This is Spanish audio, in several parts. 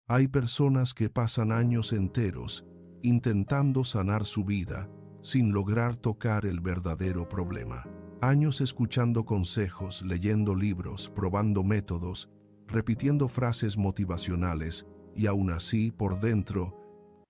Hay personas que pasan años enteros intentando sanar su vida sin lograr tocar el verdadero problema. Años escuchando consejos, leyendo libros, probando métodos, repitiendo frases motivacionales y aún así, por dentro,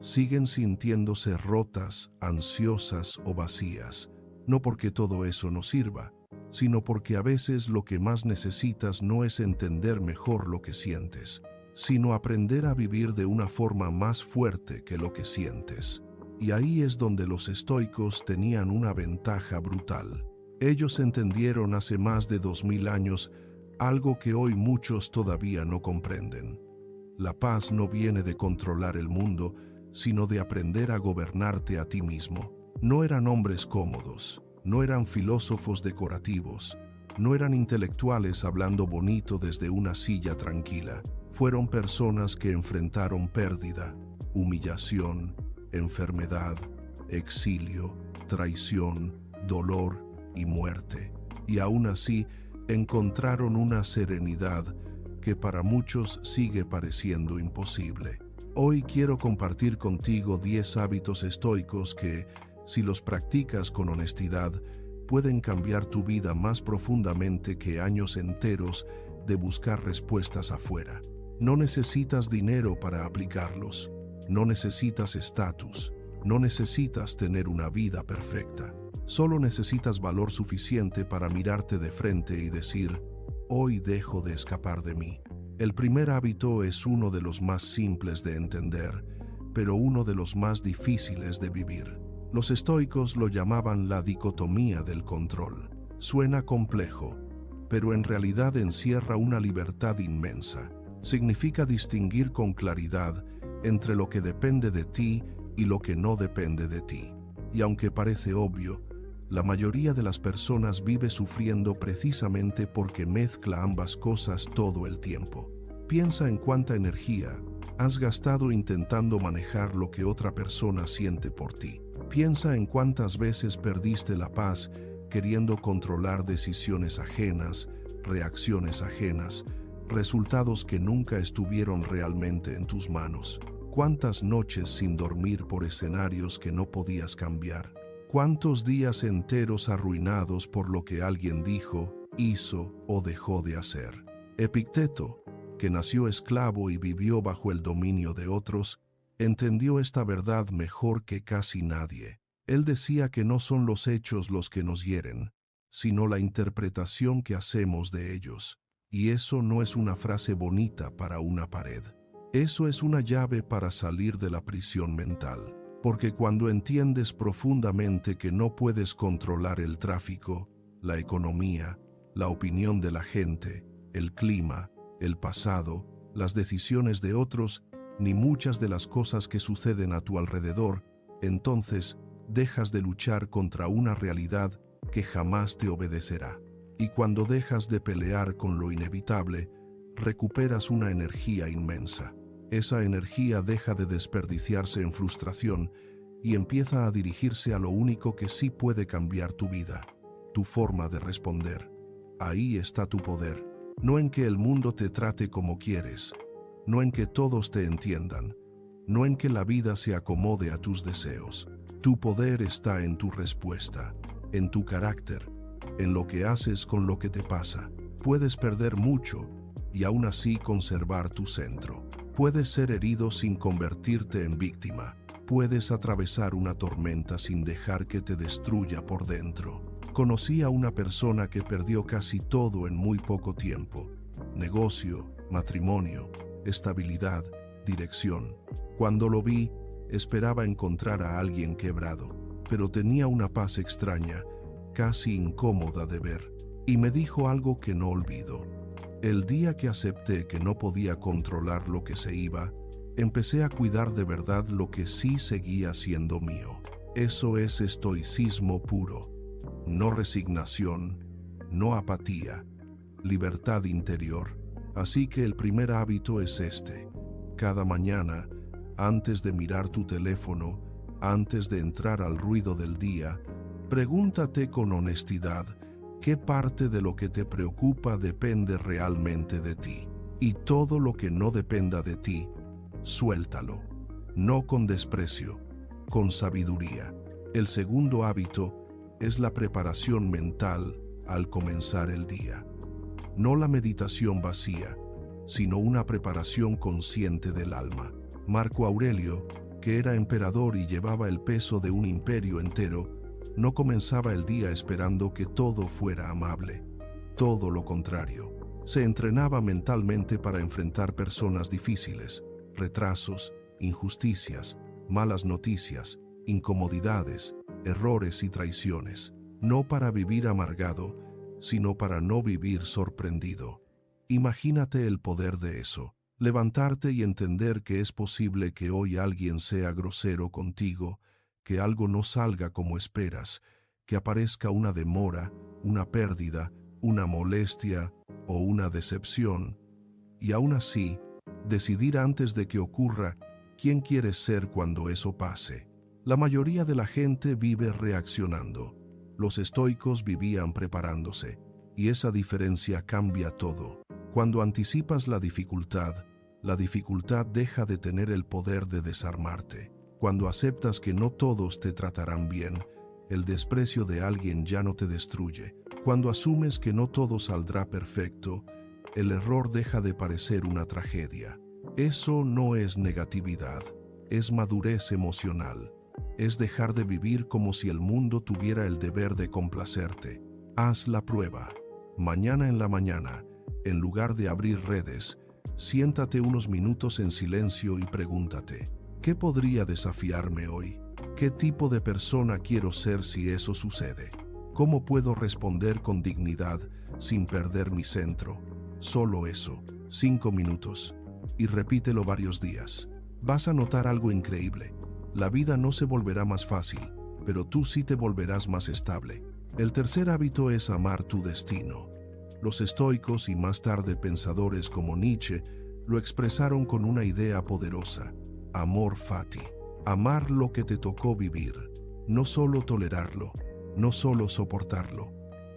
siguen sintiéndose rotas, ansiosas o vacías. No porque todo eso no sirva, sino porque a veces lo que más necesitas no es entender mejor lo que sientes, sino aprender a vivir de una forma más fuerte que lo que sientes. Y ahí es donde los estoicos tenían una ventaja brutal. Ellos entendieron hace más de 2000 años algo que hoy muchos todavía no comprenden. La paz no viene de controlar el mundo, sino de aprender a gobernarte a ti mismo. No eran hombres cómodos, no eran filósofos decorativos, no eran intelectuales hablando bonito desde una silla tranquila. Fueron personas que enfrentaron pérdida, humillación, enfermedad, exilio, traición, dolor y muerte. Y aún así encontraron una serenidad que para muchos sigue pareciendo imposible. Hoy quiero compartir contigo 10 hábitos estoicos que, si los practicas con honestidad, pueden cambiar tu vida más profundamente que años enteros de buscar respuestas afuera. No necesitas dinero para aplicarlos, no necesitas estatus, no necesitas tener una vida perfecta. Solo necesitas valor suficiente para mirarte de frente y decir, hoy dejo de escapar de mí. El primer hábito es uno de los más simples de entender, pero uno de los más difíciles de vivir. Los estoicos lo llamaban la dicotomía del control. Suena complejo, pero en realidad encierra una libertad inmensa. Significa distinguir con claridad entre lo que depende de ti y lo que no depende de ti. Y aunque parece obvio, la mayoría de las personas vive sufriendo precisamente porque mezcla ambas cosas todo el tiempo. Piensa en cuánta energía has gastado intentando manejar lo que otra persona siente por ti. Piensa en cuántas veces perdiste la paz queriendo controlar decisiones ajenas, reacciones ajenas, resultados que nunca estuvieron realmente en tus manos. Cuántas noches sin dormir por escenarios que no podías cambiar. ¿Cuántos días enteros arruinados por lo que alguien dijo, hizo o dejó de hacer? Epicteto, que nació esclavo y vivió bajo el dominio de otros, entendió esta verdad mejor que casi nadie. Él decía que no son los hechos los que nos hieren, sino la interpretación que hacemos de ellos. Y eso no es una frase bonita para una pared. Eso es una llave para salir de la prisión mental. Porque cuando entiendes profundamente que no puedes controlar el tráfico, la economía, la opinión de la gente, el clima, el pasado, las decisiones de otros, ni muchas de las cosas que suceden a tu alrededor, entonces dejas de luchar contra una realidad que jamás te obedecerá. Y cuando dejas de pelear con lo inevitable, recuperas una energía inmensa. Esa energía deja de desperdiciarse en frustración y empieza a dirigirse a lo único que sí puede cambiar tu vida, tu forma de responder. Ahí está tu poder, no en que el mundo te trate como quieres, no en que todos te entiendan, no en que la vida se acomode a tus deseos. Tu poder está en tu respuesta, en tu carácter, en lo que haces con lo que te pasa. Puedes perder mucho y aún así conservar tu centro. Puedes ser herido sin convertirte en víctima. Puedes atravesar una tormenta sin dejar que te destruya por dentro. Conocí a una persona que perdió casi todo en muy poco tiempo. Negocio, matrimonio, estabilidad, dirección. Cuando lo vi, esperaba encontrar a alguien quebrado, pero tenía una paz extraña, casi incómoda de ver, y me dijo algo que no olvido. El día que acepté que no podía controlar lo que se iba, empecé a cuidar de verdad lo que sí seguía siendo mío. Eso es estoicismo puro. No resignación, no apatía, libertad interior. Así que el primer hábito es este. Cada mañana, antes de mirar tu teléfono, antes de entrar al ruido del día, pregúntate con honestidad qué parte de lo que te preocupa depende realmente de ti. Y todo lo que no dependa de ti, suéltalo. No con desprecio, con sabiduría. El segundo hábito es la preparación mental al comenzar el día. No la meditación vacía, sino una preparación consciente del alma. Marco Aurelio, que era emperador y llevaba el peso de un imperio entero, no comenzaba el día esperando que todo fuera amable. Todo lo contrario. Se entrenaba mentalmente para enfrentar personas difíciles, retrasos, injusticias, malas noticias, incomodidades, errores y traiciones. No para vivir amargado, sino para no vivir sorprendido. Imagínate el poder de eso. Levantarte y entender que es posible que hoy alguien sea grosero contigo, que algo no salga como esperas, que aparezca una demora, una pérdida, una molestia o una decepción, y aún así, decidir antes de que ocurra quién quieres ser cuando eso pase. La mayoría de la gente vive reaccionando. Los estoicos vivían preparándose, y esa diferencia cambia todo. Cuando anticipas la dificultad deja de tener el poder de desarmarte. Cuando aceptas que no todos te tratarán bien, el desprecio de alguien ya no te destruye. Cuando asumes que no todo saldrá perfecto, el error deja de parecer una tragedia. Eso no es negatividad, es madurez emocional. Es dejar de vivir como si el mundo tuviera el deber de complacerte. Haz la prueba. Mañana en la mañana, en lugar de abrir redes, siéntate unos minutos en silencio y pregúntate, ¿qué podría desafiarme hoy? ¿Qué tipo de persona quiero ser si eso sucede? ¿Cómo puedo responder con dignidad sin perder mi centro? Solo eso, 5 minutos, y repítelo varios días. Vas a notar algo increíble. La vida no se volverá más fácil, pero tú sí te volverás más estable. El tercer hábito es amar tu destino. Los estoicos y más tarde pensadores como Nietzsche lo expresaron con una idea poderosa: amor fati. Amar lo que te tocó vivir, no solo tolerarlo, no solo soportarlo,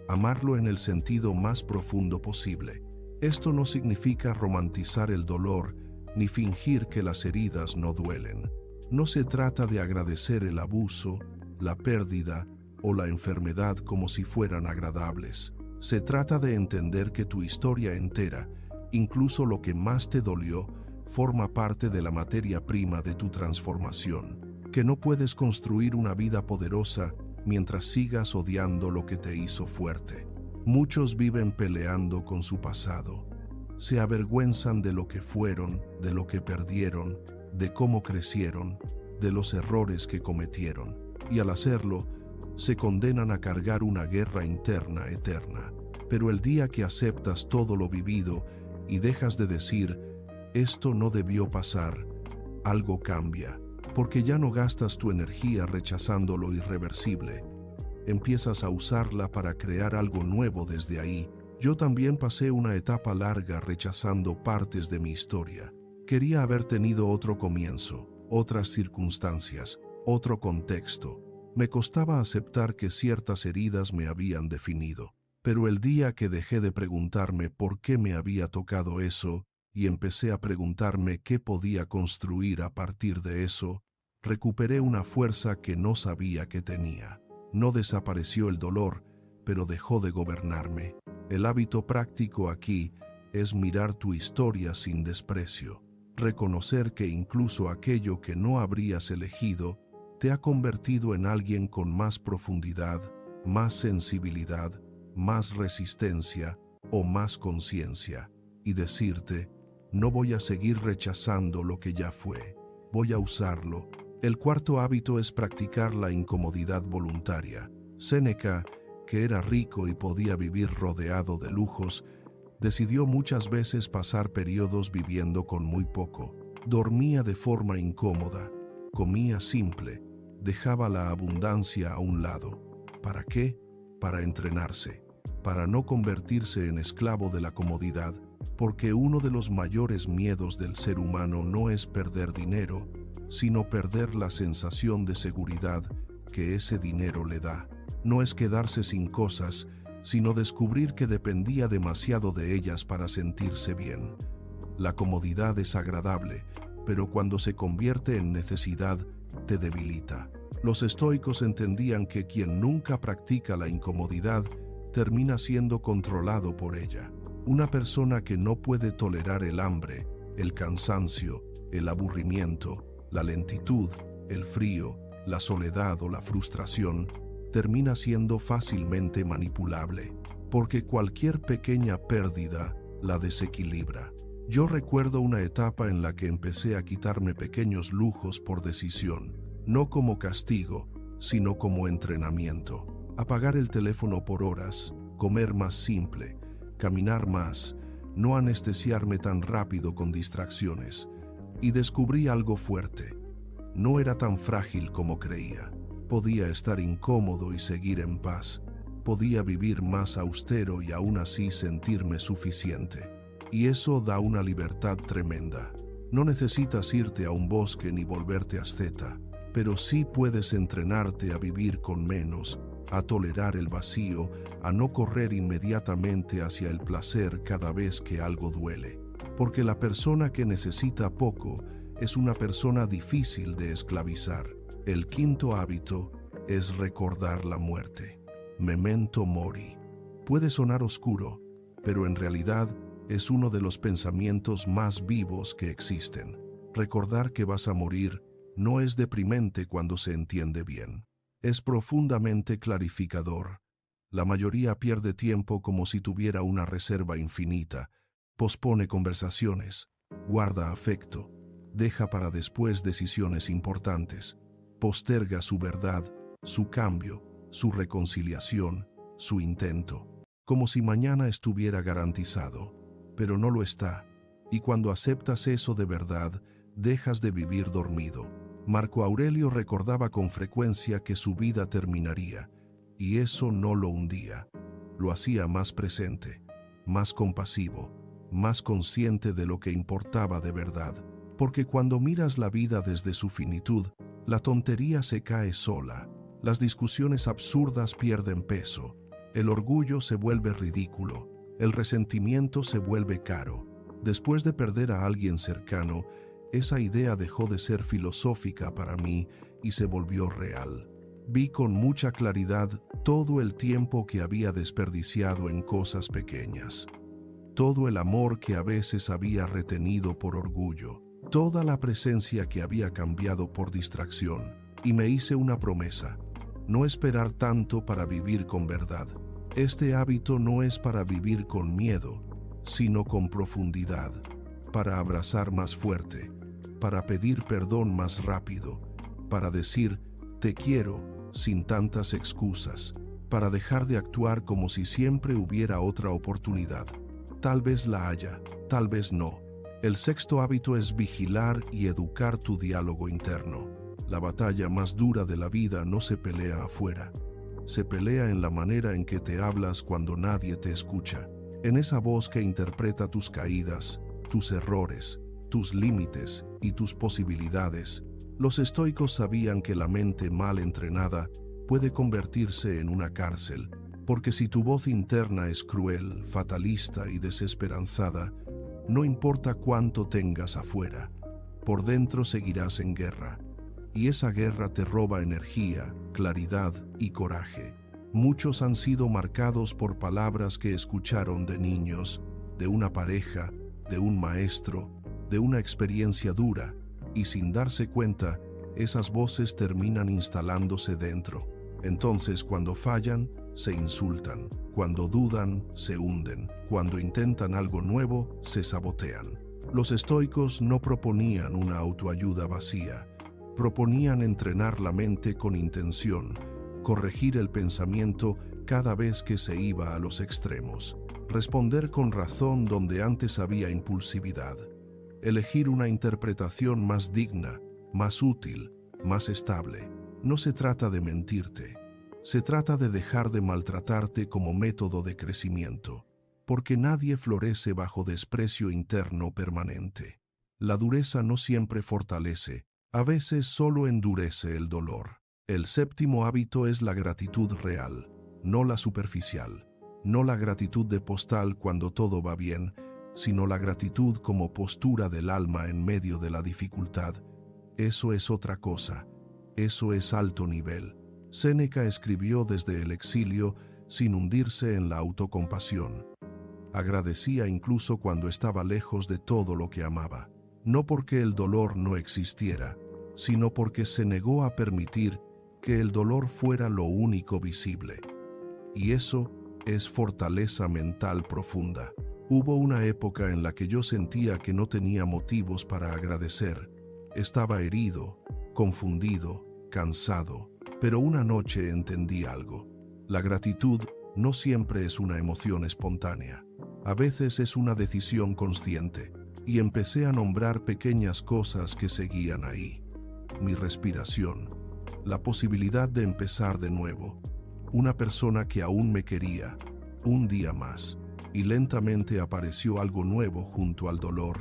amarlo en el sentido más profundo posible. Esto no significa romantizar el dolor ni fingir que las heridas no duelen. No se trata de agradecer el abuso, la pérdida o la enfermedad como si fueran agradables. Se trata de entender que tu historia entera, incluso lo que más te dolió, forma parte de la materia prima de tu transformación, que no puedes construir una vida poderosa mientras sigas odiando lo que te hizo fuerte. Muchos viven peleando con su pasado. Se avergüenzan de lo que fueron, de lo que perdieron, de cómo crecieron, de los errores que cometieron, y al hacerlo, se condenan a cargar una guerra interna eterna. Pero el día que aceptas todo lo vivido y dejas de decir, esto no debió pasar, algo cambia, porque ya no gastas tu energía rechazando lo irreversible. Empiezas a usarla para crear algo nuevo desde ahí. Yo también pasé una etapa larga rechazando partes de mi historia. Quería haber tenido otro comienzo, otras circunstancias, otro contexto. Me costaba aceptar que ciertas heridas me habían definido. Pero el día que dejé de preguntarme por qué me había tocado eso y empecé a preguntarme qué podía construir a partir de eso, recuperé una fuerza que no sabía que tenía. No desapareció el dolor, pero dejó de gobernarme. El hábito práctico aquí es mirar tu historia sin desprecio, reconocer que incluso aquello que no habrías elegido te ha convertido en alguien con más profundidad, más sensibilidad, más resistencia o más conciencia, y decirte, no voy a seguir rechazando lo que ya fue, voy a usarlo. El cuarto hábito es practicar la incomodidad voluntaria. Séneca, que era rico y podía vivir rodeado de lujos, decidió muchas veces pasar periodos viviendo con muy poco. Dormía de forma incómoda, comía simple, dejaba la abundancia a un lado. ¿Para qué? Para entrenarse, para no convertirse en esclavo de la comodidad, porque uno de los mayores miedos del ser humano no es perder dinero, sino perder la sensación de seguridad que ese dinero le da. No es quedarse sin cosas, sino descubrir que dependía demasiado de ellas para sentirse bien. La comodidad es agradable, pero cuando se convierte en necesidad, te debilita. Los estoicos entendían que quien nunca practica la incomodidad termina siendo controlado por ella. Una persona que no puede tolerar el hambre, el cansancio, el aburrimiento, la lentitud, el frío, la soledad o la frustración, termina siendo fácilmente manipulable, porque cualquier pequeña pérdida la desequilibra. Yo recuerdo una etapa en la que empecé a quitarme pequeños lujos por decisión, no como castigo, sino como entrenamiento. Apagar el teléfono por horas, comer más simple, caminar más, no anestesiarme tan rápido con distracciones. Y descubrí algo fuerte. No era tan frágil como creía. Podía estar incómodo y seguir en paz. Podía vivir más austero y aún así sentirme suficiente. Y eso da una libertad tremenda. No necesitas irte a un bosque ni volverte asceta, pero sí puedes entrenarte a vivir con menos, a tolerar el vacío, a no correr inmediatamente hacia el placer cada vez que algo duele. Porque la persona que necesita poco es una persona difícil de esclavizar. El quinto hábito es recordar la muerte. Memento mori. Puede sonar oscuro, pero en realidad es uno de los pensamientos más vivos que existen. Recordar que vas a morir no es deprimente cuando se entiende bien. Es profundamente clarificador. La mayoría pierde tiempo como si tuviera una reserva infinita, pospone conversaciones, guarda afecto, deja para después decisiones importantes, posterga su verdad, su cambio, su reconciliación, su intento, como si mañana estuviera garantizado, pero no lo está, y cuando aceptas eso de verdad, dejas de vivir dormido. Marco Aurelio recordaba con frecuencia que su vida terminaría, y eso no lo hundía, lo hacía más presente, más compasivo, más consciente de lo que importaba de verdad, porque cuando miras la vida desde su finitud, la tontería se cae sola, las discusiones absurdas pierden peso, el orgullo se vuelve ridículo, el resentimiento se vuelve caro. Después de perder a alguien cercano, esa idea dejó de ser filosófica para mí y se volvió real. Vi con mucha claridad todo el tiempo que había desperdiciado en cosas pequeñas, todo el amor que a veces había retenido por orgullo, toda la presencia que había cambiado por distracción, y me hice una promesa: no esperar tanto para vivir con verdad. Este hábito no es para vivir con miedo, sino con profundidad, para abrazar más fuerte, para pedir perdón más rápido, para decir te quiero sin tantas excusas, para dejar de actuar como si siempre hubiera otra oportunidad. Tal vez la haya, tal vez no. El sexto hábito es vigilar y educar tu diálogo interno. La batalla más dura de la vida no se pelea afuera, se pelea en la manera en que te hablas cuando nadie te escucha, en esa voz que interpreta tus caídas, tus errores, tus límites y tus posibilidades. Los estoicos sabían que la mente mal entrenada puede convertirse en una cárcel, porque si tu voz interna es cruel, fatalista y desesperanzada, no importa cuánto tengas afuera, por dentro seguirás en guerra, y esa guerra te roba energía, claridad y coraje. Muchos han sido marcados por palabras que escucharon de niños, de una pareja, de un maestro, de una experiencia dura, y sin darse cuenta, esas voces terminan instalándose dentro. Entonces, cuando fallan, se insultan. Cuando dudan, se hunden. Cuando intentan algo nuevo, se sabotean. Los estoicos no proponían una autoayuda vacía. Proponían entrenar la mente con intención, corregir el pensamiento cada vez que se iba a los extremos, responder con razón donde antes había impulsividad, elegir una interpretación más digna, más útil, más estable. No se trata de mentirte, se trata de dejar de maltratarte como método de crecimiento, porque nadie florece bajo desprecio interno permanente. La dureza no siempre fortalece, a veces solo endurece el dolor. El séptimo hábito es la gratitud real, no la superficial, no la gratitud de postal cuando todo va bien, sino la gratitud como postura del alma en medio de la dificultad. Eso es otra cosa. Eso es alto nivel. Séneca escribió desde el exilio sin hundirse en la autocompasión. Agradecía incluso cuando estaba lejos de todo lo que amaba. No porque el dolor no existiera, sino porque se negó a permitir que el dolor fuera lo único visible. Y eso es fortaleza mental profunda. Hubo una época en la que yo sentía que no tenía motivos para agradecer. Estaba herido, confundido, cansado, pero una noche entendí algo. La gratitud no siempre es una emoción espontánea. A veces es una decisión consciente, y empecé a nombrar pequeñas cosas que seguían ahí. Mi respiración, la posibilidad de empezar de nuevo, una persona que aún me quería, un día más, y lentamente apareció algo nuevo junto al dolor,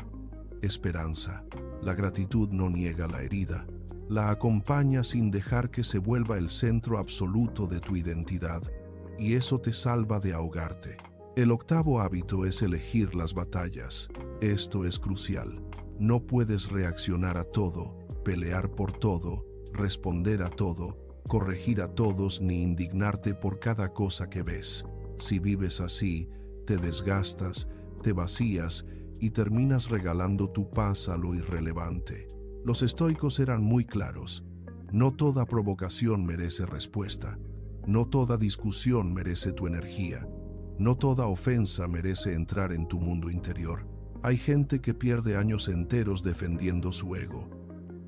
esperanza. La gratitud no niega la herida, la acompaña sin dejar que se vuelva el centro absoluto de tu identidad, y eso te salva de ahogarte. El octavo hábito es elegir las batallas. Esto es crucial. No puedes reaccionar a todo, pelear por todo, responder a todo, corregir a todos ni indignarte por cada cosa que ves. Si vives así, te desgastas, te vacías y terminas regalando tu paz a lo irrelevante. Los estoicos eran muy claros. No toda provocación merece respuesta. No toda discusión merece tu energía. No toda ofensa merece entrar en tu mundo interior. Hay gente que pierde años enteros defendiendo su ego,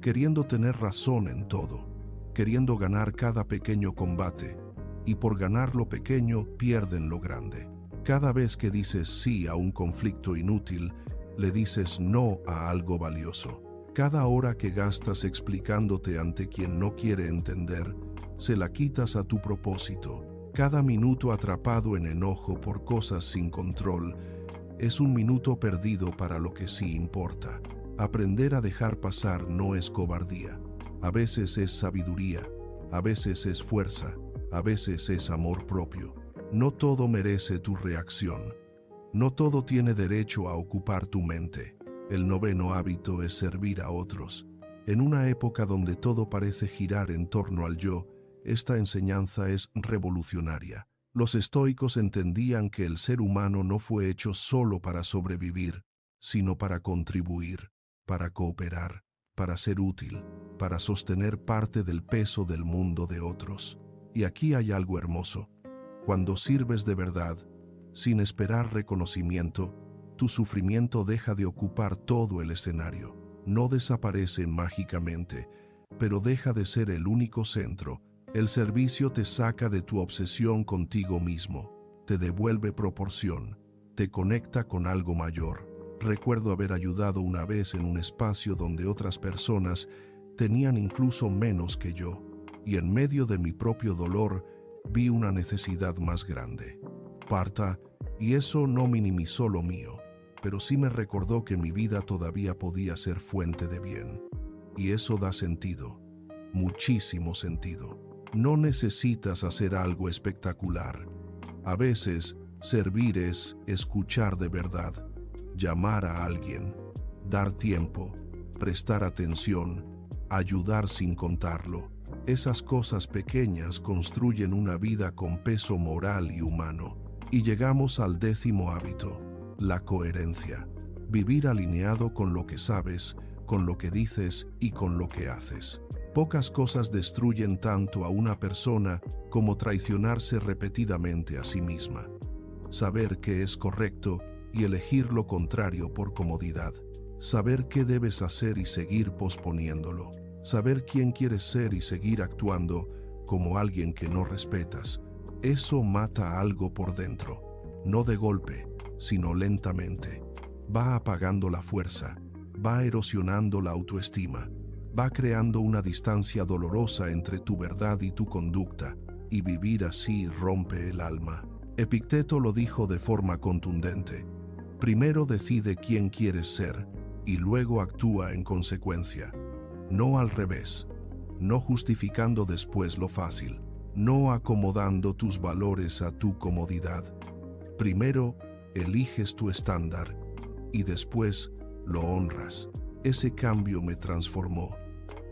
queriendo tener razón en todo, queriendo ganar cada pequeño combate, y por ganar lo pequeño pierden lo grande. Cada vez que dices sí a un conflicto inútil, le dices no a algo valioso. Cada hora que gastas explicándote ante quien no quiere entender, se la quitas a tu propósito. Cada minuto atrapado en enojo por cosas sin control es un minuto perdido para lo que sí importa. Aprender a dejar pasar no es cobardía. A veces es sabiduría, a veces es fuerza, a veces es amor propio. No todo merece tu reacción. No todo tiene derecho a ocupar tu mente. El noveno hábito es servir a otros. En una época donde todo parece girar en torno al yo, esta enseñanza es revolucionaria. Los estoicos entendían que el ser humano no fue hecho solo para sobrevivir, sino para contribuir, para cooperar, para ser útil, para sostener parte del peso del mundo de otros. Y aquí hay algo hermoso. Cuando sirves de verdad, sin esperar reconocimiento, tu sufrimiento deja de ocupar todo el escenario. No desaparece mágicamente, pero deja de ser el único centro. El servicio te saca de tu obsesión contigo mismo, te devuelve proporción, te conecta con algo mayor. Recuerdo haber ayudado una vez en un espacio donde otras personas tenían incluso menos que yo, y en medio de mi propio dolor vi una necesidad más grande. Y eso no minimizó lo mío, pero sí me recordó que mi vida todavía podía ser fuente de bien. Y eso da sentido, muchísimo sentido. No necesitas hacer algo espectacular. A veces, servir es escuchar de verdad, llamar a alguien, dar tiempo, prestar atención, ayudar sin contarlo. Esas cosas pequeñas construyen una vida con peso moral y humano. Y llegamos al décimo hábito, la coherencia. Vivir alineado con lo que sabes, con lo que dices y con lo que haces. Pocas cosas destruyen tanto a una persona como traicionarse repetidamente a sí misma. Saber qué es correcto y elegir lo contrario por comodidad. Saber qué debes hacer y seguir posponiéndolo. Saber quién quieres ser y seguir actuando como alguien que no respetas. Eso mata algo por dentro. No de golpe, sino lentamente. Va apagando la fuerza, va erosionando la autoestima. Va creando una distancia dolorosa entre tu verdad y tu conducta, y vivir así rompe el alma. Epicteto lo dijo de forma contundente. Primero decide quién quieres ser, y luego actúa en consecuencia. No al revés. No justificando después lo fácil. No acomodando tus valores a tu comodidad. Primero, eliges tu estándar, y después lo honras. Ese cambio me transformó,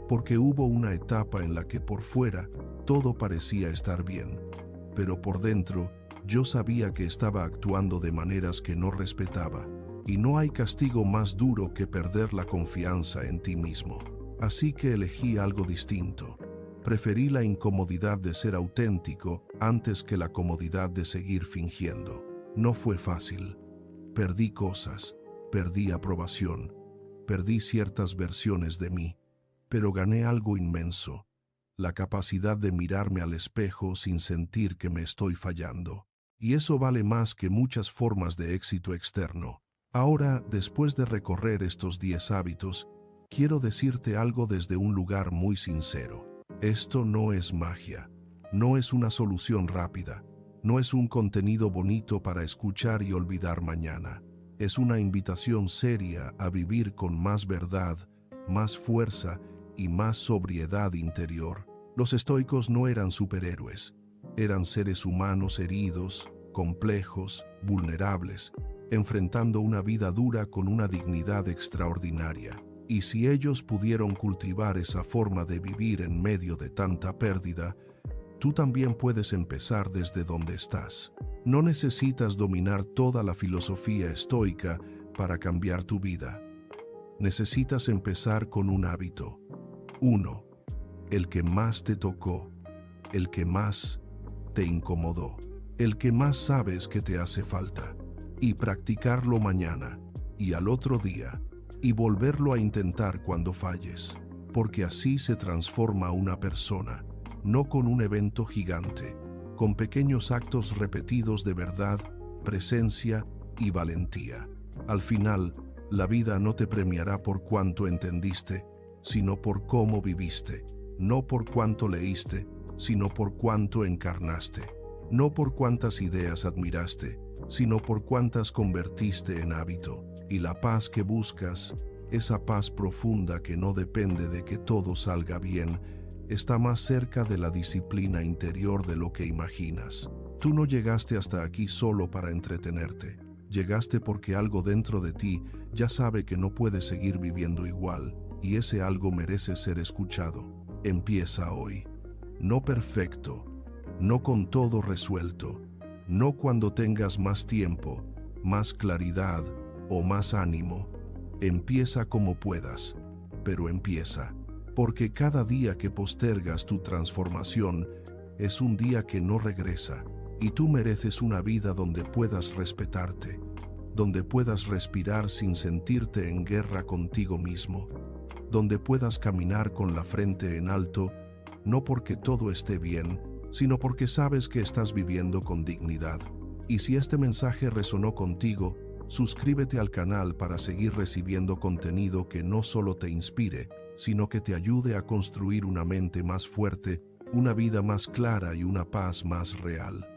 porque hubo una etapa en la que por fuera todo parecía estar bien, pero por dentro yo sabía que estaba actuando de maneras que no respetaba, y no hay castigo más duro que perder la confianza en ti mismo. Así que elegí algo distinto. Preferí la incomodidad de ser auténtico antes que la comodidad de seguir fingiendo. No fue fácil. Perdí cosas, perdí aprobación, perdí ciertas versiones de mí, pero gané algo inmenso: la capacidad de mirarme al espejo sin sentir que me estoy fallando. Y eso vale más que muchas formas de éxito externo. Ahora, después de recorrer estos 10 hábitos, quiero decirte algo desde un lugar muy sincero. Esto no es magia, no es una solución rápida, no es un contenido bonito para escuchar y olvidar mañana. Es una invitación seria a vivir con más verdad, más fuerza y más sobriedad interior. Los estoicos no eran superhéroes, eran seres humanos heridos, complejos, vulnerables, enfrentando una vida dura con una dignidad extraordinaria. Y si ellos pudieron cultivar esa forma de vivir en medio de tanta pérdida, tú también puedes empezar desde donde estás. No necesitas dominar toda la filosofía estoica para cambiar tu vida. Necesitas empezar con un hábito. 1. El que más te tocó, el que más te incomodó, el que más sabes que te hace falta. Y practicarlo mañana y al otro día, y volverlo a intentar cuando falles, porque así se transforma una persona, no con un evento gigante, con pequeños actos repetidos de verdad, presencia y valentía. Al final, la vida no te premiará por cuánto entendiste, sino por cómo viviste, no por cuánto leíste, sino por cuánto encarnaste, no por cuántas ideas admiraste, sino por cuántas convertiste en hábito. Y la paz que buscas, esa paz profunda que no depende de que todo salga bien, está más cerca de la disciplina interior de lo que imaginas. Tú no llegaste hasta aquí solo para entretenerte. Llegaste porque algo dentro de ti ya sabe que no puedes seguir viviendo igual, y ese algo merece ser escuchado. Empieza hoy. No perfecto, no con todo resuelto, no cuando tengas más tiempo, más claridad o más ánimo. Empieza como puedas, pero empieza, porque cada día que postergas tu transformación es un día que no regresa, y tú mereces una vida donde puedas respetarte, donde puedas respirar sin sentirte en guerra contigo mismo, donde puedas caminar con la frente en alto, no porque todo esté bien, sino porque sabes que estás viviendo con dignidad. Y si este mensaje resonó contigo, suscríbete al canal para seguir recibiendo contenido que no solo te inspire, sino que te ayude a construir una mente más fuerte, una vida más clara y una paz más real.